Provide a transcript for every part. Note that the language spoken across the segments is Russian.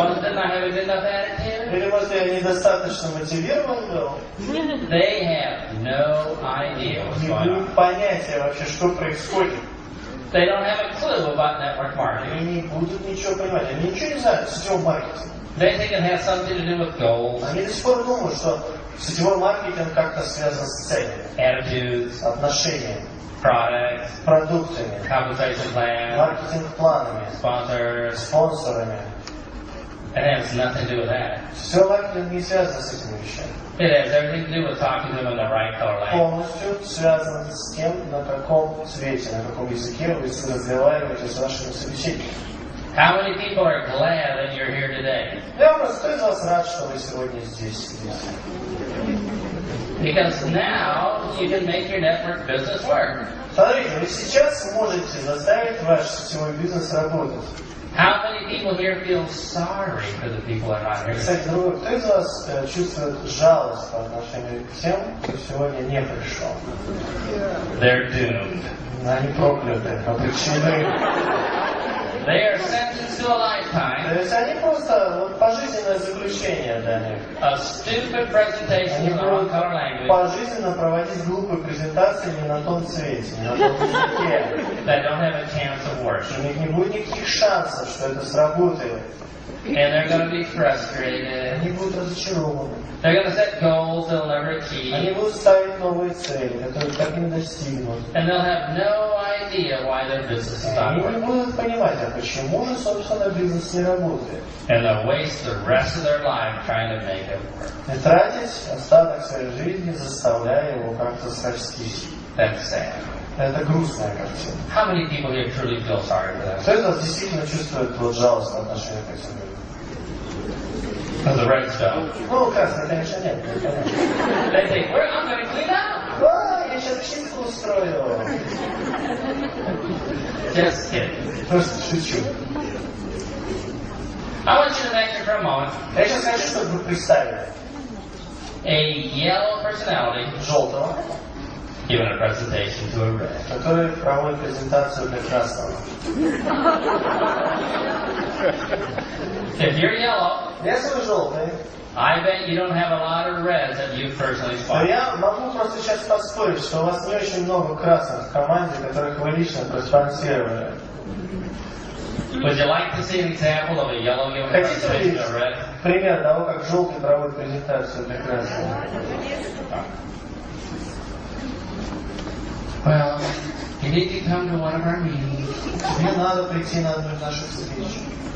Didn't I have a good enough attitude? Или, может, я недостаточно мотивирован был? They have no idea what's Не going on. имеют понятия вообще, что происходит. They don't have a clue about network marketing. Они не будут ничего понимать. Они ничего не знают о сетевом маркетинге. They think it has something to do with goals, Они до сих пор думают, что сетевой маркетинг как-то связан с целями, attitudes, отношениями, products, продуктами, compensation plans, маркетинг-планами, sponsors. спонсорами. It has nothing to do with that. Сетевой маркетинг не связан с этими вещами. It has everything to do with talking to them in the right color language. Полностью связан с тем, на каком цвете, на каком языке вы разговариваете с вашими собеседниками. How many people are glad that you're here today? Я просто кто из вас рад, что вы сегодня здесь сидите? Because now you can make your network business work. Смотрите, вы сейчас можете заставить ваш сетевой бизнес работать. How many people here feel sorry for the people that are not here? Кстати, другой, кто из вас чувствует жалость по отношению к тем, кто сегодня не пришел? They're doomed. Они прокляты, обречены. They are sentenced to a lifetime То есть они просто вот, пожизненное заключение для них. of stupid presentations Они in the wrong будут color language пожизненно проводить глупые презентации не на том цвете, не на том языке. that don't have a chance of working. У них не будет никаких шансов, что это сработает. And they're going to be frustrated. Они будут разочарованы. They're going to set goals they'll never achieve. Они будут ставить новые цели, которые так и не достигнут. And they'll have no idea why their business is not Они не working. будут понимать, а почему же, собственно, бизнес не работает. And they'll waste the rest of their life trying to make it work. И тратить остаток своей жизни, заставляя его как-то срастись. That's sad. Это грустная картина. How many people here truly feel sorry for them? Кто из вас действительно чувствует вот жалость по отношению к этим людям? Because the reds don't. Ну, красный, конечно, нет. They think, I'm going to clean up. Да, я сейчас чистку устрою. Just kidding. Просто шучу. I want you to imagine for a moment Я сейчас хочу, чтобы вы представили a yellow personality желтого, giving a presentation to a red. который проводит презентацию для красного. If you're yellow, Если вы желтый, I bet you don't have a lot of reds that you personally то spot. я могу просто сейчас поспорить, что у вас не очень много красных в команде, которых вы лично проспонсировали. Would you like to see an example of a yellow giving a Хотите presentation увидеть to a red? пример того, как желтый проводит презентацию для красного? Well, you need to come to one of our meetings. Мне надо прийти на одну из наших встреч.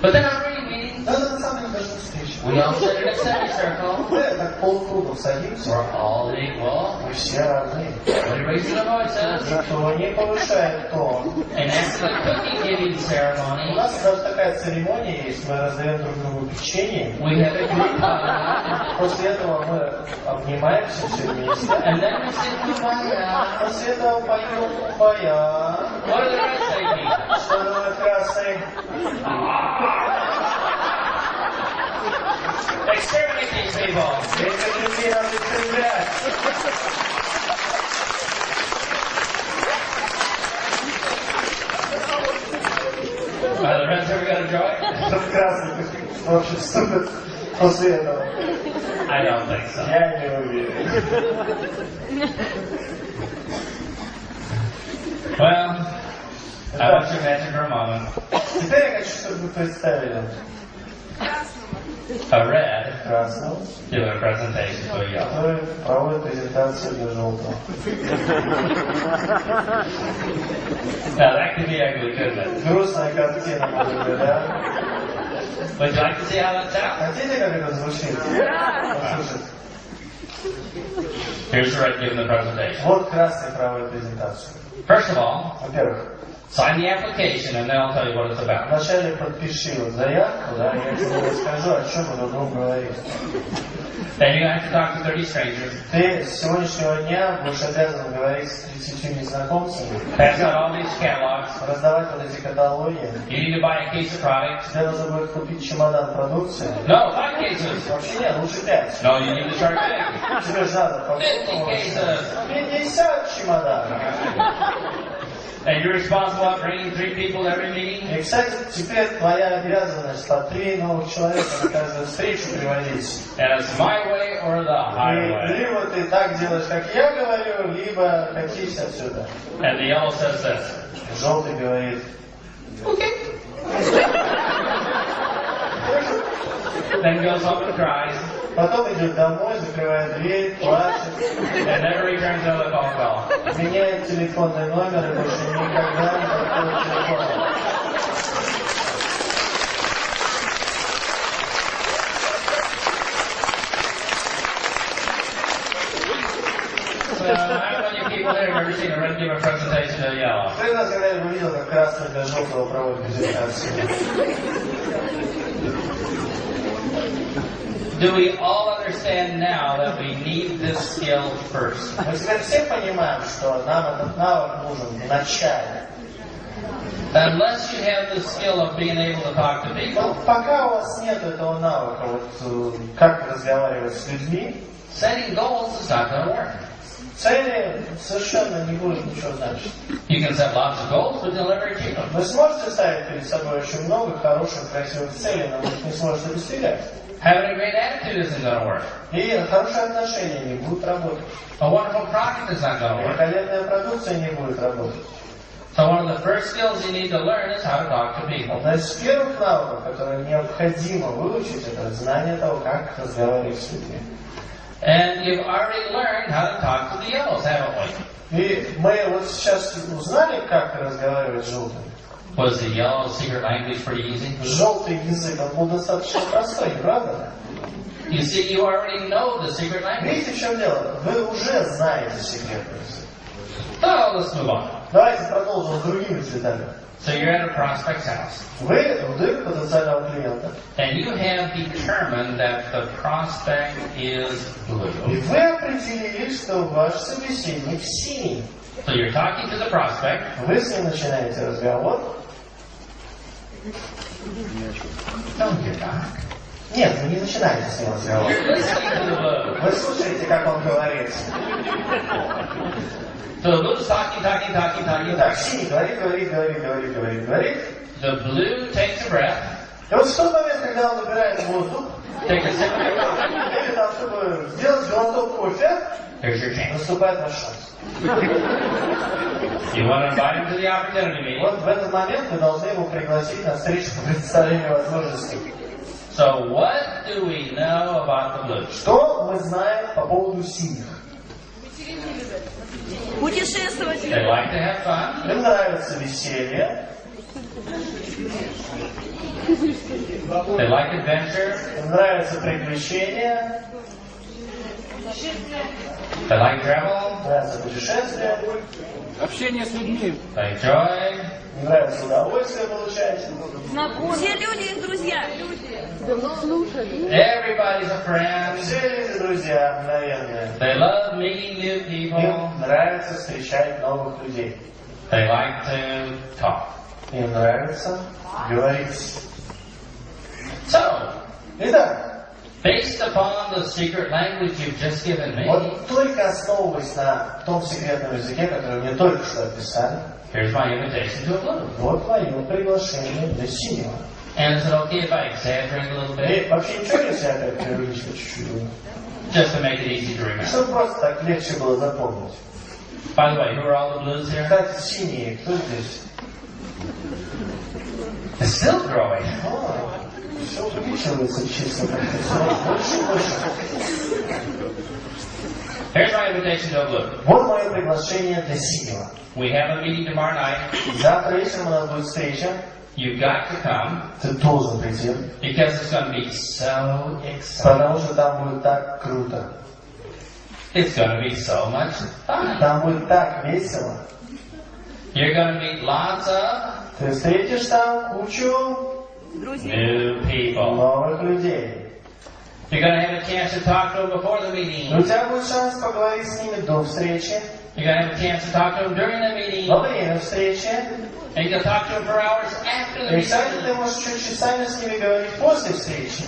But they're not really meetings. Да, на самом деле даже встреча. We all sit in a semicircle. Мы так полкруга садимся, We're all equal. мы все равны. Nobody raises their voices. Никто не повышает тон. And after the cookie giving У ceremony, нас даже такая церемония есть, мы раздаем друг другу печенье. we have a group hug. После этого мы обнимаемся все вместе. And then we sing kumbaya. После этого поем кумбая. What are the reds thinking? Что это красный? Exterminate these people. Этих людей надо истреблять. Are the reds ever going to join? Этот красный вообще вступит после этого. I don't think so. Я не уверен. Well, I want you to imagine for a moment Теперь я хочу, чтобы вы представили a red красного, doing a presentation to a yellow. который проводит презентацию для желтого. Now that could be ugly, couldn't it? Грустная картина, может быть, да? Would you like to see how that sounds? Хотите, как это звучит? Послушайте. Here's the red giving the presentation. Вот красный проводит презентацию. First of all, Во-первых, sign the application and then I'll tell you what it's about. вначале подпиши вот заявку, да, я тебе расскажу, о чем мы будем говорить. Then you have to talk to 30 strangers. Ты с сегодняшнего дня будешь обязан говорить с 30 незнакомцами, Pass out all these catalogs. раздавать вот эти каталоги. You need to buy a case of products. Тебе нужно будет купить чемодан продукции. No, 5 cases. Вообще нет, лучше 5. No, you need to start big. Тебе же надо 50 cases. 50 чемоданов. And you're responsible for bringing 3 people to every meeting? И, кстати, теперь твоя обязанность по 3 новых человека на каждую встречу приводить. And it's my way or the И highway. либо ты так делаешь, как я говорю, либо катись отсюда. And the yellow says this. Желтый говорит. Then goes home and cries. Потом идет домой, закрывает дверь, плачет. And never returns another phone call. Меняет телефонный номер и больше никогда не подходит телефона. How many people there have ever seen a red give a presentation to a yellow? Кто из нас когда-нибудь видел, как красный для желтого проводит презентацию? Do we all understand now that we need this skill first? Мы теперь все понимаем, что нам этот навык нужен вначале. Unless you have the skill of being able to talk to people, Но пока у вас нет этого навыка, вот как разговаривать с людьми, setting goals is not going to work. цели совершенно не будет ничего значить. You can set lots of goals, but you'll never achieve them. Вы сможете ставить перед собой очень много хороших, красивых целей, но вы их не сможете достигать. Having a great attitude isn't going to work. И хорошие отношения не будут работать. A wonderful product is not going to work. Великолепная продукция не будет работать. So one of the first skills you need to learn is how to talk to people. Одна из первых навыков, которые необходимо выучить, это знание того, как разговаривать с людьми. And you've already learned how to talk to the yellows, haven't we? И мы вот сейчас узнали, как разговаривать с желтыми. Was the yellow secret language pretty easy? Желтый язык, он был достаточно простой, правда? You see, you already know the secret language. Видите, в чем дело? Вы уже знаете секретный язык. So let's move on. Давайте продолжим с другими цветами. So you're at a prospect's house. Вы вдруг потенциального клиента. And you have determined that the prospect is И blue. вы определили, что ваш собеседник синий. So you're talking to the prospect. Вы с ним начинаете разговор. No, you're not. Нет, вы не начинаете с ним разговор. You're listening to the blue. Вы слушаете, как он говорит. So the blue's talking. Так, синий говорит. The blue takes a breath, И вот в тот момент, когда он набирает воздух, takes a sip of your coffee. или там, чтобы сделать глоток кофе, Here's your chance. наступает ваш шанс. You want to invite him to the opportunity meeting. Вот в этот момент вы должны его пригласить на встречу по представлению возможностей. So what do we know about the blue? Что мы знаем по поводу синих? Путешествовать. They like to have fun. Им нравится веселье, They like adventure. им нравятся приключения, They like travel. нравится путешествие, Общение с людьми. They enjoy. им нравится удовольствие получать. Все люди их друзья. Everybody's a friend. Все люди друзья, мгновенные. They love meeting new people. Им нравится встречать новых людей. They like to talk. Им нравится говорить. So, Итак, based upon the secret language you've just given me, вот только основываясь на том секретном языке, который мне только что описали, here's my invitation to a blue. вот мое приглашение для синего. And is it okay if I exaggerate a little bit? И вообще ничего, если я опять преувеличу чуть-чуть? Just to make it easy to remember. Чтобы просто так легче было запомнить. By the way, who are all the blues here? Кстати, синие, кто здесь? It's still growing. Все увеличивается, честно. Больше и больше. Here's my invitation to a blue. Вот мое приглашение для синего. We have a meeting tomorrow night. Завтра вечером у нас будет встреча. You've got to come Ты должен прийти, because it's going to be so exciting. потому что там будет так круто. It's going to be so much fun. Там будет так весело. You're going to meet lots of Ты встретишь там кучу Друзья. new people. новых людей. You're going to have a chance to talk to them before the И meeting. у тебя будет шанс поговорить с ними до встречи, You're going to have a chance to talk to them during the meeting. во время встречи. And you'll talk to them for hours after the И, кстати, meeting. ты можешь еще часами с ними говорить после встречи.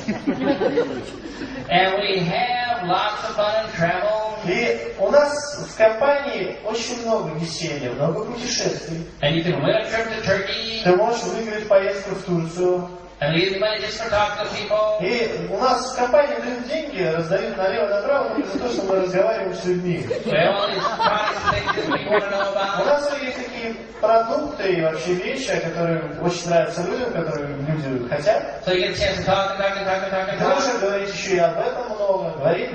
And we have lots of fun and travel. И у нас в компании очень много веселья, много путешествий. And you can win a trip to Turkey Ты можешь выиграть поездку в Турцию. and leave money just for talking to people. И у нас в компании дают деньги, раздают налево-направо только за то, что мы разговариваем с людьми. We have all these products and things that we want to know У about. нас есть такие продукты и вообще вещи, которые очень нравятся людям, которые люди хотят. So you get a chance to talk and talk and talk and talk and Ты talk. можешь говорить еще и об этом много. Говорить.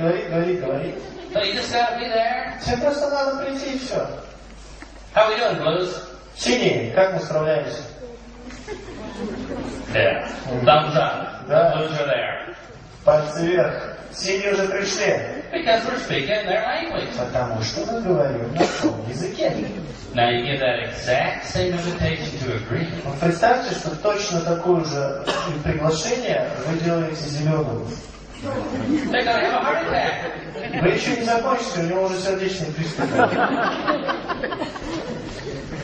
So you just gotta be there. Тебе просто надо прийти и все. How we doing, Blues? Синие, как мы справляемся? Yeah. Thumbs up. Да. The Blues are there. Пальцы вверх. Синие уже пришли. Because we're speaking their language. Потому что мы говорим на том языке. Now you give that exact same invitation to agree. Вот представьте, что точно такое же приглашение вы делаете зеленому. They're gonna have a heart attack. Вы еще не закончите, у него уже сердечный приступ.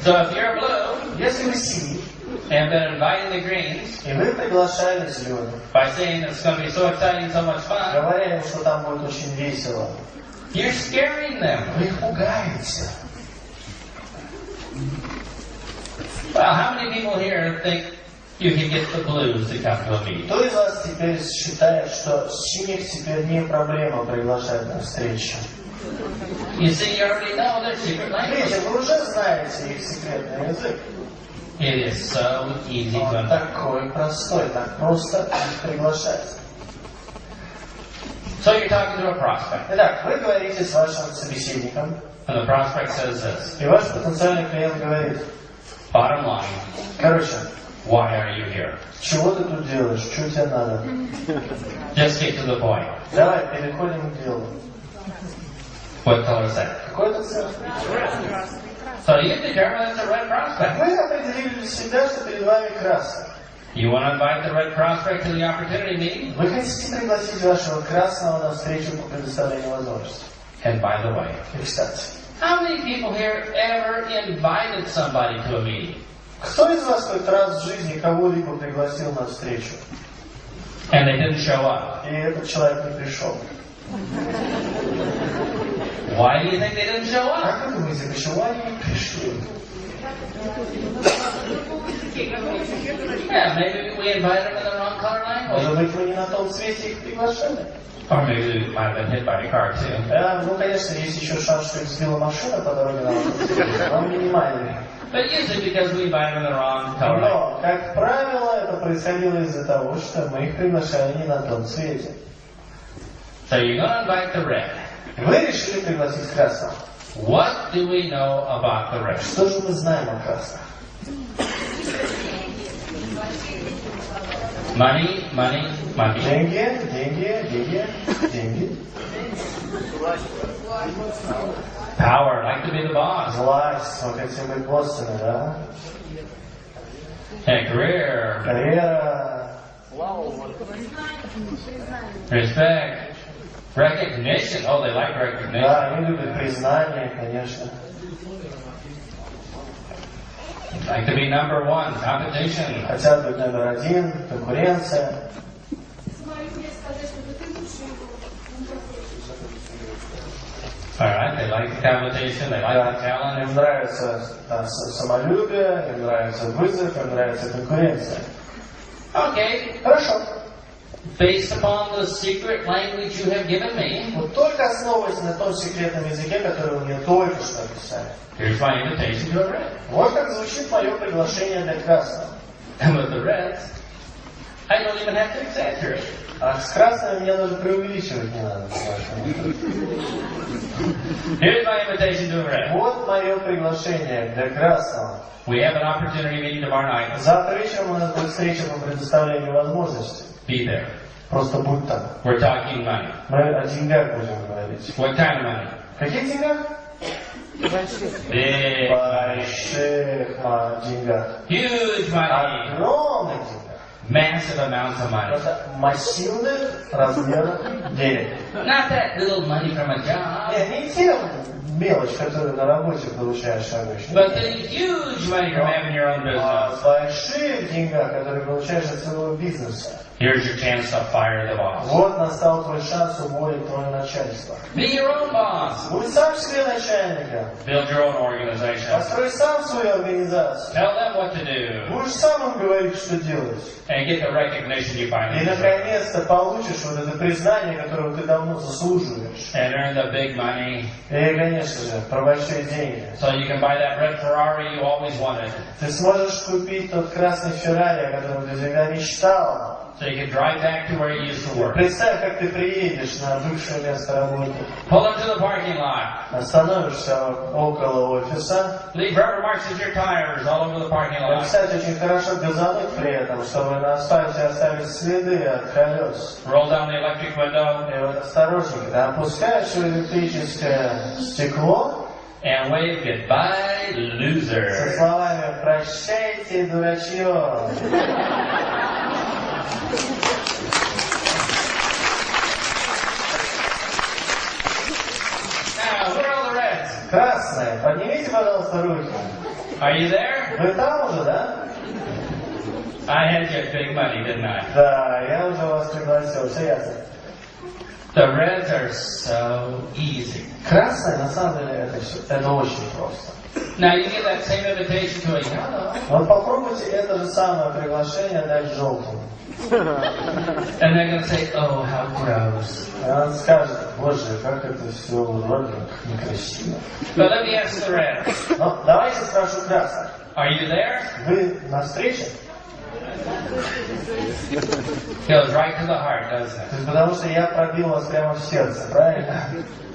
So if you're blue Если вы синий, and been inviting the greens и вы приглашали зеленых, by saying it's going to be so exciting, so much fun, говоря им, что там будет очень весело, you're scaring them. вы их пугаете. Well, how many people here think you can get the blues to come to a meeting? Кто из вас теперь считает, что синих теперь не проблема приглашать на встречу? You see, you already know their secret Видите, language. вы уже знаете их секретный язык. It is so easy to Он understand. такой простой, так просто их приглашать. So you're talking to a prospect, Итак, вы говорите с вашим собеседником, and the prospect says this. и ваш потенциальный клиент говорит, Bottom line, короче, why are you here? чего ты тут делаешь, что тебе надо? Just get to the point. Давай, переходим к делу. What color is that? Какой это цвет? So you determine it's a red prospect. Вы определили для себя, что перед вами красный. You want to invite the red prospect to the opportunity meeting? Вы хотите пригласить вашего красного на встречу по предоставлению возможностей. And by the way, И, кстати, how many people here ever invited somebody to a meeting? кто из вас хоть раз в жизни кого-либо пригласил на встречу, And they didn't show up. и этот человек не пришел? Why do you think they didn't show up? Как вы думаете, почему они не пришли? Yeah, maybe we invited them in the wrong color Может language. быть, вы не на том цвете их приглашали? Or maybe we might have been hit by a car too. Ну, конечно, есть еще шанс, что их сбила машина по дороге на автомобиле, но минимальный. But usually because we invited them in the wrong color language. Но, как правило, это происходило из-за того, что мы их приглашали не на том цвете. So you're going to invite the red. Вы решили пригласить красного. What do we know about the red? Что же мы знаем о красных? Money, money, money. Деньги. Power, like to be the boss. Власть, мы хотим быть боссами, да? And career, Карьера, respect, recognition. Oh, they like recognition. да, они любят признание, конечно. Like to be number one, competition. Хотят быть номер один, конкуренция. All right, they like the competition, they like the challenge. Им нравится самолюбие, им нравится вызов, им нравится конкуренция. Okay, Хорошо. based upon the secret language you have given me, Вот только основываясь на том секретном языке, который вы мне только что описали. here's my invitation to a red. Вот как звучит мое приглашение для красного. And with the reds, I don't even have to exaggerate. А с красным мне даже преувеличивать не надо. Here's my invitation to a red. Вот мое приглашение для красного. We have an opportunity meeting tomorrow night. Завтра вечером у нас будет встреча по предоставлению возможностей. Be there. Просто будь там. We're talking money. Мы о деньгах будем говорить. What kind of money? Каких деньгах? Big, Больших деньгах. huge money, Огромных деньгах. massive amounts of money. Это массивных размеров денег. Not that little money from a job, Не те мелочь, которую на работе получаешь обычно. but the huge money from having your own А business. больших деньгах, которые получаешь от своего бизнеса. Here's your chance to fire the boss. Вот настал твой шанс уволить твое начальство. Be your own boss. Будь сам себе начальником. Build your own organization. Построй сам свою организацию. Tell them what to do. Будешь сам им говорить, что делать. And get the recognition you finally И deserve. наконец-то получишь вот это признание, которого ты давно заслуживаешь. And earn the big money И, конечно же, про большие деньги. so you can buy that red Ferrari you always wanted. Ты сможешь купить тот красный Феррари, о котором ты всегда мечтал. So you can drive back to where you used to work. Представь, как ты приедешь на бывшее место работы. Pull up to the parking lot. Остановишься около офиса. Leave rubber marks as your tires all over the parking И, lot. кстати, очень хорошо газануть при этом, чтобы на асфальте остались следы от колес. Roll down the electric window И вот осторожненько, ты опускаешь электрическое стекло and wave goodbye, со loser. словами «Прощайте, дурачье». Now, where are all the reds? Красное, поднимите, пожалуйста, руки. Are you there? Вы там уже, да? I had you at big money, didn't I? Да, я уже вас пригласил, все ясно. The reds are so easy. Красное, на самом деле, это очень просто. Now you give that same invitation to a yellow, Вот попробуйте это же самое приглашение дать желтому. and they're going to say, oh, how gross. И он скажет, боже, как это все уродно, как некрасиво. But let me ask the reds. Ну, давайте спрошу красных. Are you there? Вы на встрече? Goes right to the heart, doesn't it? То есть, потому что я пробил вас прямо в сердце, правильно?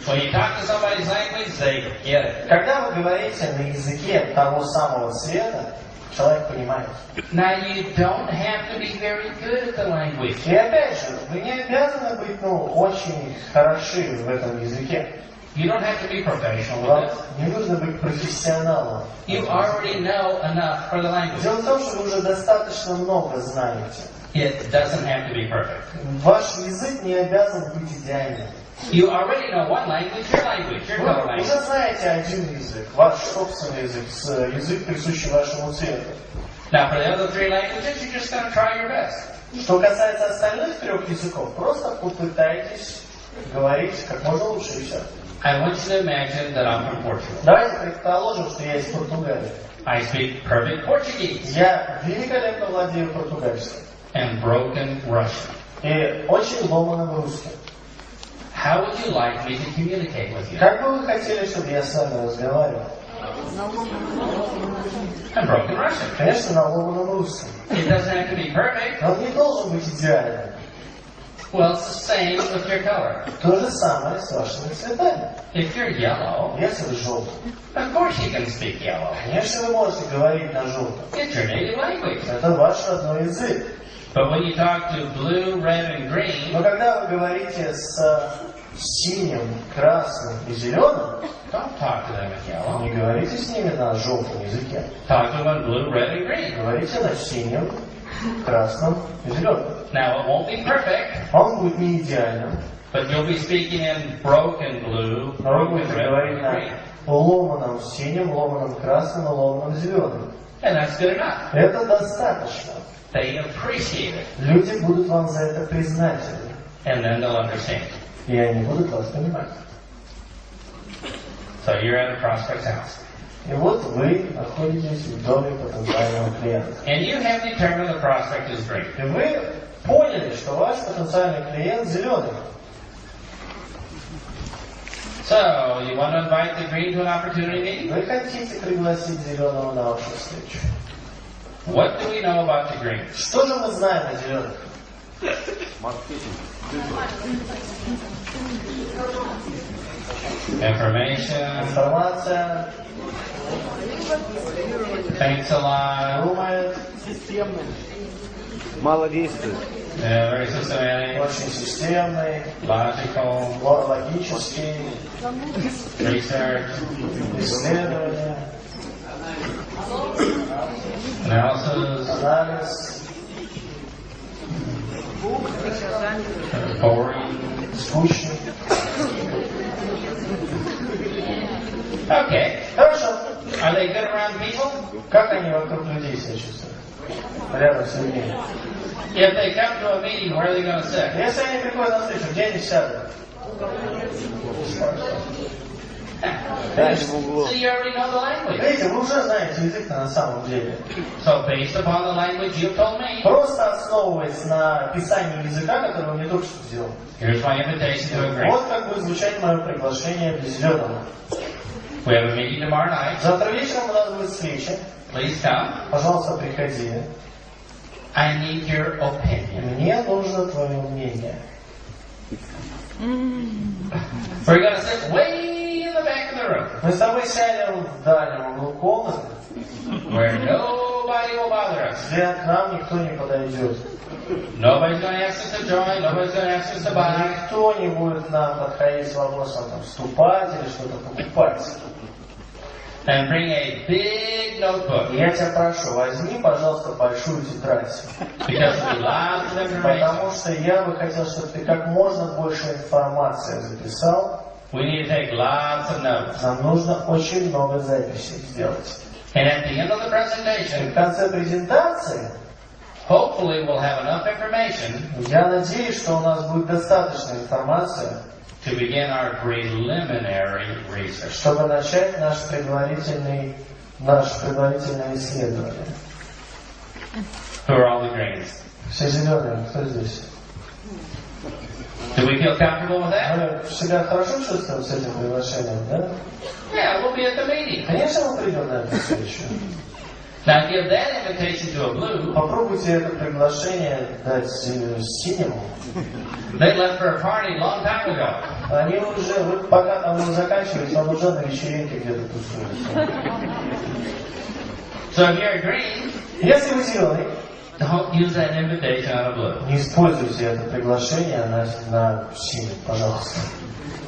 When you talk to somebody's language, they get it. Когда вы говорите на языке того самого цвета, человек понимает. Now you don't have to be very good at the language. И опять же, вы не обязаны быть, очень хороши в этом языке. You don't have to be professional with Вам it. не нужно быть профессионалом. You already know enough for the language. Дело в том, что вы уже достаточно много знаете. It doesn't have to be perfect. Ваш язык не обязан быть идеальным. You already know one language, your color Вы language. уже знаете один язык, ваш собственный язык, язык, присущий вашему цвету. Now for the other three languages, you're just going to try your best. Что касается остальных 3 языков, просто попытайтесь говорить как можно лучше и все. I want you to imagine that I'm from Portugal. Давайте предположим, что я из Португалии. I speak perfect Portuguese Я великолепно владею португальским and broken Russian. и очень ломаным русским. How would you like me to communicate with you? Как бы вы хотели, чтобы я с вами разговаривал? And broken Russian. Конечно, на ломаном русском. It doesn't have to be perfect. Но он не должен быть идеальным. Well, it's the same with your color. То же самое с вашими цветами. If you're yellow, Если вы желтый, of course you can speak yellow. конечно, вы можете говорить на желтом. It's your native language. Это ваш родной язык. But when you talk to blue, red, and green, Но когда вы говорите с синим, красным и зеленым, don't talk to them in yellow. не говорите с ними на желтом языке. Talk to them in blue, red, and green. Говорите на синем, красном и зеленом. Now, it won't be perfect, Он будет не идеальным, but you'll be speaking in broken blue, но вы broken будете red, говорить and на green. ломаном синем, ломаном красном и ломаном зеленом. And that's good enough. Это достаточно. They appreciate it. Люди будут вам за это признательны. And then they'll understand. И они будут вас понимать. So you're at a prospect's house. И вот вы находитесь в доме потенциального клиента. And you have determined the prospect is green. И вы поняли, что ваш потенциальный клиент зеленый. So, you want to invite the green to an opportunity meeting? Вы хотите пригласить зеленого на вашу встречу. What do we know about the green? Что же мы знаем о зеленых? Information, Информация, thinks a lot, думает, Системный. Мало действует. very systematic, очень системный, logical, логический, research, исследование, analysis, анализ, boring, скучный. Okay. Хорошо. Are they good around people? Как они вокруг людей себя чувствуют? Рядом с людьми. If they come to a meeting, where are they going to sit? Если они приходят на встречу, где они сядут? Дальше в углу. So you already know the language. Видите, вы уже знаете язык на самом деле. So based upon the language you told me, Просто основываясь на писании языка, который вы мне только что сделали. here's my invitation to agree. Вот как будет звучать мое приглашение для зеленого. We have a meeting tomorrow night. Завтра вечером у нас будет встреча. Please come. Пожалуйста, приходи. I need your opinion. Мне нужно твое мнение. We're going to sit way in the back of the room, Мы с тобой сядем в дальнем углу комнаты, where nobody will bother us. где к нам никто не подойдет. Nobody's going to ask us to join. Nobody's going to ask us to buy. Никто не будет нам подходить с вопросом там, вступать или что-то покупать. And bring a big notebook, Я тебя прошу, возьми, пожалуйста, большую тетрадь. because there'll be lots of information. Потому что я бы хотел, чтобы ты как можно больше информации записал. We need to take lots of notes. Нам нужно очень много записей сделать. And at the end of the И presentation, в конце презентации hopefully we'll have enough information я надеюсь, что у нас будет достаточно информации, to begin our preliminary research. чтобы начать наше предварительное исследование. Who are all the greens? Все зеленые, кто здесь? Do we feel comfortable with that? Мы себя хорошо чувствуем с этим приглашением, да? Yeah, we'll be at the meeting. Конечно, мы придем на эту встречу. Now give that invitation to a blue. Попробуйте это приглашение дать синему. They left for a party a long time ago. Они уже, вы пока там не заканчиваете, он уже на вечеринке где-то тусуется. So if you're green, Если вы зеленый, don't use that invitation on a blue. не используйте это приглашение на синий, пожалуйста.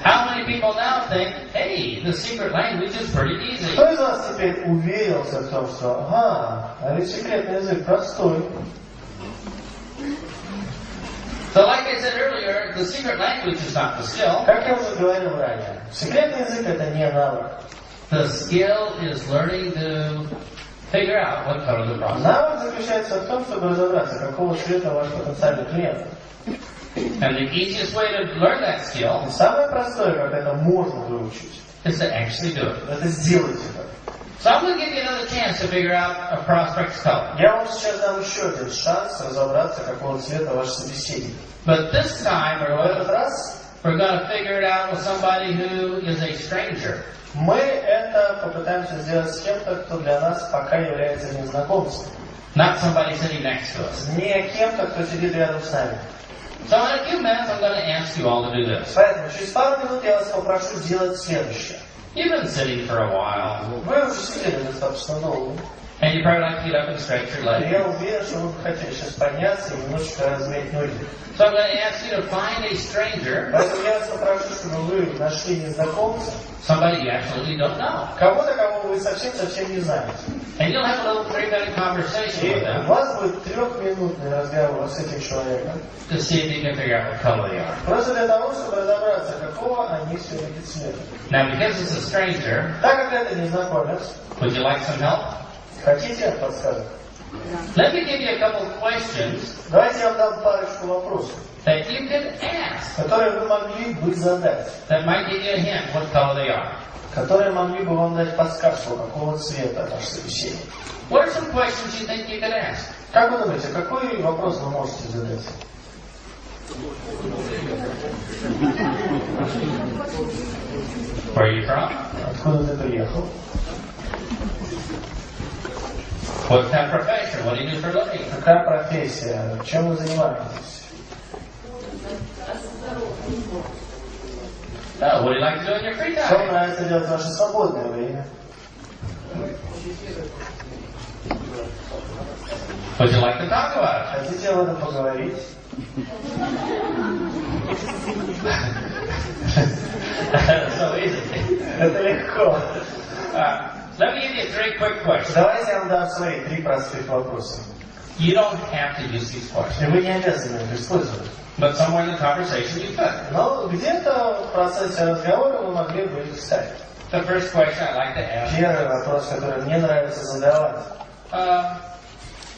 How many people now think, hey, the secret language is pretty easy? Кто из вас теперь уверился в том, что а ведь секретный язык простой? So like I said earlier, the secret language is not the skill. Как я уже говорил ранее, секретный язык это не навык. The skill is learning to figure out what color the process. Навык заключается в том, чтобы разобраться, какого цвета ваш потенциальный клиент. And the easiest way to learn that skill И самое простое, как это можно выучить, is to actually do it. это сделать это. So I'm going to give you another chance to figure out a prospect's color. Я вам сейчас дам еще один шанс разобраться, какого цвета ваш собеседник. But this time В этот раз we're going to figure it out with somebody who is a stranger. мы это попытаемся сделать с кем-то, кто для нас пока является незнакомцем. Not somebody sitting next to us. Не кем-то, кто сидит рядом с нами. So in a few minutes I'm going to ask you all to do this. Поэтому через пару минут я вас попрошу сделать следующее. You've been sitting for a while, Вы уже сидели достаточно долго. and you probably like to get up and stretch your И legs. я уверен, что вы бы хотели сейчас подняться и немножечко размять ноги. So I'm going to ask you to find a stranger, Поэтому я вас попрошу, чтобы вы нашли незнакомца, somebody you absolutely don't know. кого-то, кого вы совсем не знаете. And you'll have a little 3-minute conversation И with у them вас будет 3-минутный разговор с этим человеком. to see if you can figure out what color they are. Просто для того, чтобы разобраться, какого они все-таки цвета. Now, because it's a stranger, Так как это незнакомец, would you like some help? хотите подсказок? Let me give you a couple of questions Давайте я вам дам парочку вопросов, that you can ask которые вы могли бы задать, that might give you a hint what color they are. которые могли бы вам дать подсказку, какого цвета ваш собеседник. What are some questions you think you could ask? Как вы думаете, какой вопрос вы можете задать? Where are you from? Откуда ты приехал? What's that profession? What do you do for a living? Какая профессия? Чем вы занимаетесь? Oh, what do you like to do in your free Что вам time? нравится делать в ваше свободное время? Would you like to talk about it? Хотите об этом поговорить? So easy. Это легко. Let me give you 3 quick questions. Давайте я вам дам свои 3 простых вопроса. You don't have to use these И questions. вы не обязаны их использовать. But somewhere in the conversation you could. Но где-то в процессе разговора вы могли бы их вставить. The first question I like to ask. Первый вопрос, который мне нравится задавать.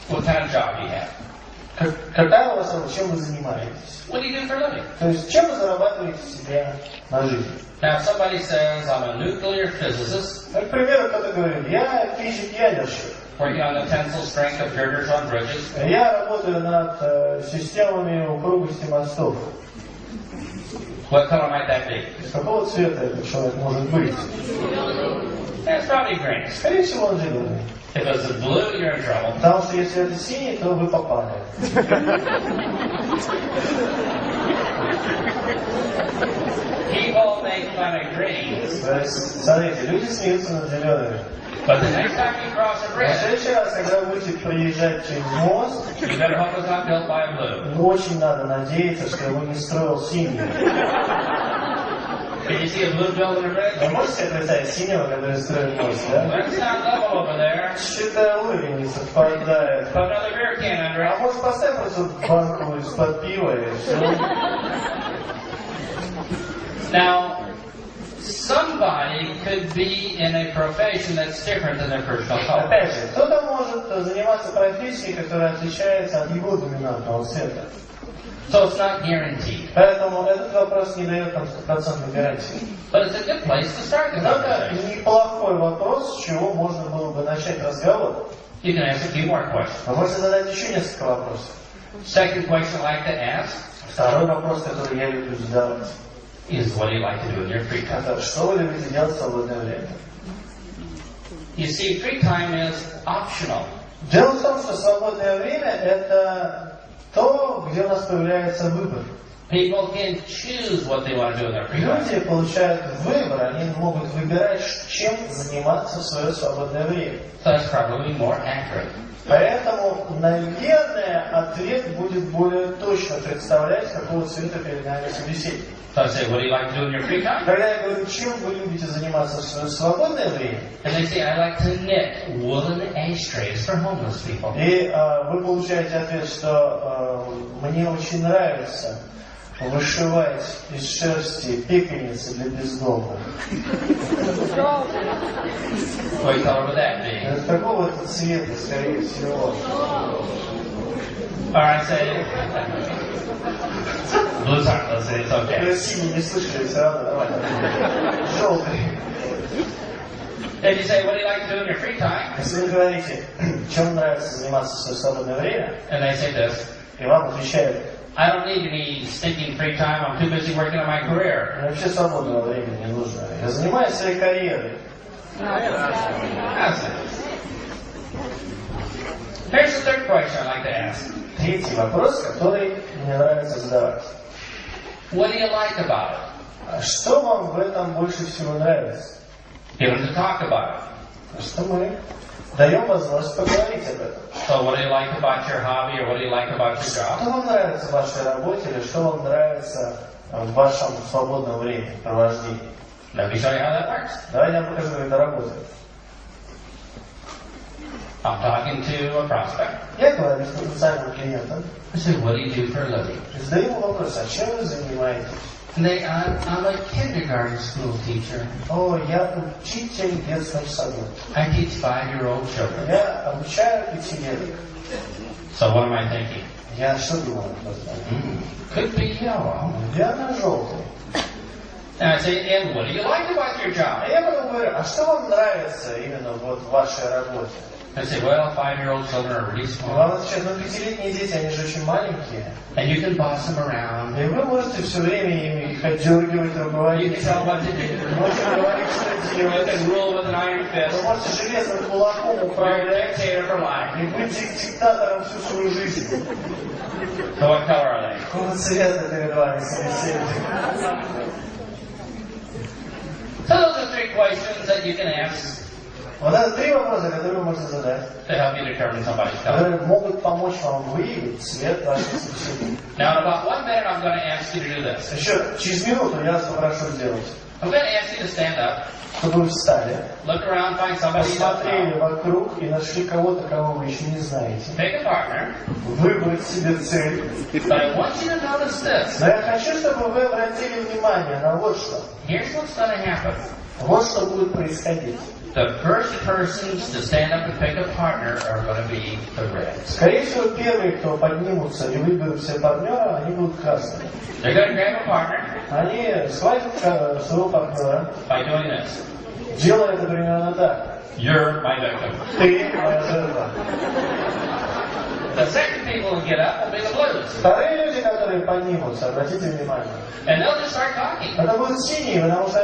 What kind of job do you have? Какая у вас работа? Чем вы занимаетесь? What do you do for a living? То есть, чем вы зарабатываете себе на жизнь? Now, if somebody says, I'm a nuclear physicist, Например, кто-то говорит, я физик-ядерщик. working on the tensile strength of girders on bridges. Я работаю над системами упругости мостов. What color might that be? Из какого цвета этот человек может быть? It's probably green. Скорее всего, он зеленый. If it's blue, you're in trouble. Потому что если это синий, то вы попали. People make fun of greens, То есть, смотрите, люди смеются над зелеными. but the next time you cross a В bridge, следующий раз, когда вы будете проезжать через мост, you better hope it's not built by a blue. очень надо надеяться, что его не строил синий. Can you see a blue building a bridge? Вы можете себе представить синего, который строит мост, да? That's not level over there. Что-то уровень не совпадает. Put another beer can under А it. может поставь просто банку из-под пива и все. Now, somebody could be in a profession that's different than their personal color. Опять же, кто-то может заниматься профессией, которая отличается от его доминантного цвета. So it's not guaranteed. Поэтому этот вопрос не дает нам стопроцентной гарантии. But it's a good place to start the Но это conversation. неплохой вопрос, с чего можно было бы начать разговор. You can ask a few more questions. Вы можете задать еще несколько вопросов. Second question I like to ask Второй вопрос, который я люблю задавать, is what do you like to do in your free time? это что вы любите делать в свободное время? You see, free time is optional. Дело в том, что свободное время это то, где у нас появляется выбор. People can choose what they want to do in their free time. Люди получают выбор, они могут выбирать, чем заниматься в свое свободное время. So that's probably more accurate. Поэтому, наверное, ответ будет более точно представлять, какого цвета перед нами собеседник. So I say, what do you like to do in your free time? Когда я говорю, чем вы любите заниматься в свое свободное время, And they say, I like to knit woolen ashtrays for homeless people. и вы получаете ответ, что мне очень нравится вышивать из шерсти пепельницы для бездомных. What color would that be? Это какого это цвета, скорее всего? Or I say, blue's aren't, let's say it's okay. Синий не слышали, все равно нормально. Желтый. If you say, what do you like to do in your free time? Если вы говорите, чем нравится заниматься в свое свободное время, And they say this, и вам отвечают, I don't need any stinking free time, I'm too busy working on my career. мне вообще свободного времени не нужно. Я занимаюсь своей карьерой. That's it. Here's the third question I'd like to ask. Третий вопрос, который мне нравится задавать. What do you like about it? А что вам в этом больше всего нравится? Get them to talk about it. Что мы даем возможность поговорить об этом. So what do you like about your hobby, or what do you like about your Что job? вам нравится в вашей работе или что вам нравится в вашем свободном времени, провождении? Let me show you how that works. Давайте я вам покажу, как это работает. I'm talking to a prospect. Я говорю с потенциальным клиентом, I said, what do you do for a living? и задаю ему вопрос, а чем вы занимаетесь? And I'm a kindergarten school teacher. О, я учитель в детском саду. I teach 5-year-old children. Я обучаю пятилеток. So what am I thinking? Я что думаю? Could be yellow. Верно, желтый. And I say, and what do you like about your job? А я потом говорю, а что вам нравится именно вот в вашей работе? I say, well, 5-year-old children are really small. Вам отвечают, ну пятилетние дети, они же очень маленькие. And you can boss them around. И вы можете все время ими их отдергивать, You руководить. can tell what to do. Можете говорить, что You делать. can rule with an iron Вы fist. можете железным кулаком You're a управлять dictator for life. и быть диктатором всю свою жизнь. So what color are they? Какого цвета перед вами собеседник? So those are 3 questions that you can ask Вот это 3 вопроса, которые вы можете задать, to help you determine somebody's color. которые могут помочь вам выявить цвет вашей собеседника. Now, in about 1 minute, I'm going to ask you to do this. Еще через минуту я вас попрошу сделать, I'm going to ask you to stand up, чтобы вы встали, look around, find somebody you don't посмотрели know, вокруг и нашли кого-то, кого вы еще не знаете. pick a partner, Выбрать себе цель. but I want you to notice this. Но я хочу, чтобы вы обратили внимание на вот что. Here's what's going to happen. Вот что будет происходить. The first persons to stand up and pick a partner are going to be the reds. Скорее всего, первые, кто поднимутся и выберут себе партнера, они будут красными. They're going to grab a partner Они схватят своего партнера, by doing this. делая это примерно так. You're my victim. Ты моя жертва. The second people who get up will be the blues. Вторые люди, которые поднимутся, обратите внимание, And they'll just start talking. это будут синие, потому что